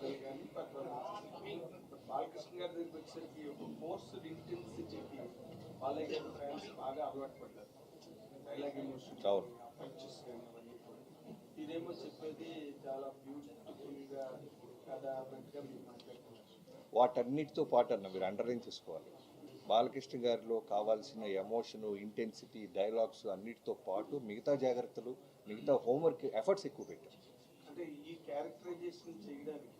కథలు కానీ బాలకృష్ణ గారి దగ్గరికి వచ్చేసరికి ఒక ఫోర్స్డ్ ఇంటెన్సిటీకి బాలయ్య గారి ఫ్యాన్స్ బాగా అలవాటు పడ్డారు. డైలాగ్ ఎమోషన్ పంచెస్ కానీ అవన్నీ కూడా. ఇదేమో చెప్పేది చాలా బ్యూటిఫుల్గా కథ అన్నట్టుగా మీరు మాట్లాడుతున్నారు. వాటన్నిటితో పాటు అన్న మీరు అండర్లైన్ చేసుకోవాలి, బాలకృష్ణ గారిలో కావాల్సిన ఎమోషను, ఇంటెన్సిటీ, డైలాగ్స్ అన్నిటితో పాటు మిగతా జాగ్రత్తలు, మిగతా హోంవర్క్ ఎఫర్ట్స్ ఎక్కువ పెట్టారు. అంటే ఈ క్యారెక్టరైజేషన్ చేయడానికి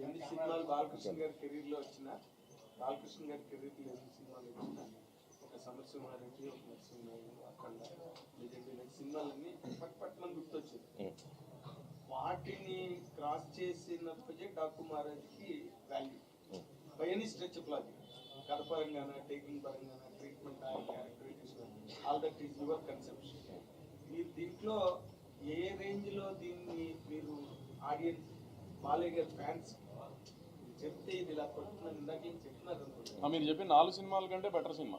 ఎన్ని సినిమాలు బాలకృష్ణ గారి కెరీర్లో వచ్చినా, బాలకృష్ణ గారి కెరీర్లో ఎన్ని సినిమాలు వచ్చినా, ఒక సమరసింహారెడ్డి, ఒక నరసింహారెడ్డి, అఖండ, లెజెండరీ సినిమాలన్నీ పట్మని గుర్తొచ్చింది. వాటిని క్రాస్ చేసినప్పటికీ డాకు మహారాజ్కి value by any stretch of logic, కథ పరంగాన, టేకింగ్ పరంగాన, treatment, characterisation, all that is your conception. మీరు దీంట్లో ఏ రేంజ్లో దీన్ని మీరు ఆడియన్స్, బాలయ్య గారి ఫ్యాన్స్ చెప్తే ఇది ఇలా పడుతుందని ఇందాక ఏం చెప్తున్నారు అనుకుంటున్నారు? మీరు చెప్పిన 4 సినిమాల కంటే బెటర్ సినిమా.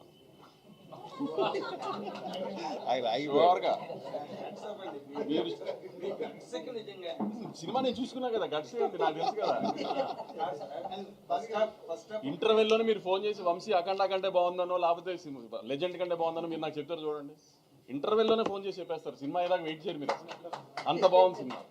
సినిమా నేను చూసుకున్నా కదా, గట్స్ నాకు తెలుసు కదా. ఇంటర్వెల్లోనే మీరు ఫోన్ చేసి వంశీ అఖండ కంటే బాగుందనో లేకపోతే లెజెండ్ కంటే బాగుందనో మీరు నాకు చెప్తారు చూడండి. ఇంటర్వెల్లోనే ఫోన్ చేసి చెప్పేస్తారు. సినిమా ఏదాకా వెయిట్ చేయరు మీరు, అంత బాగుంది సినిమా.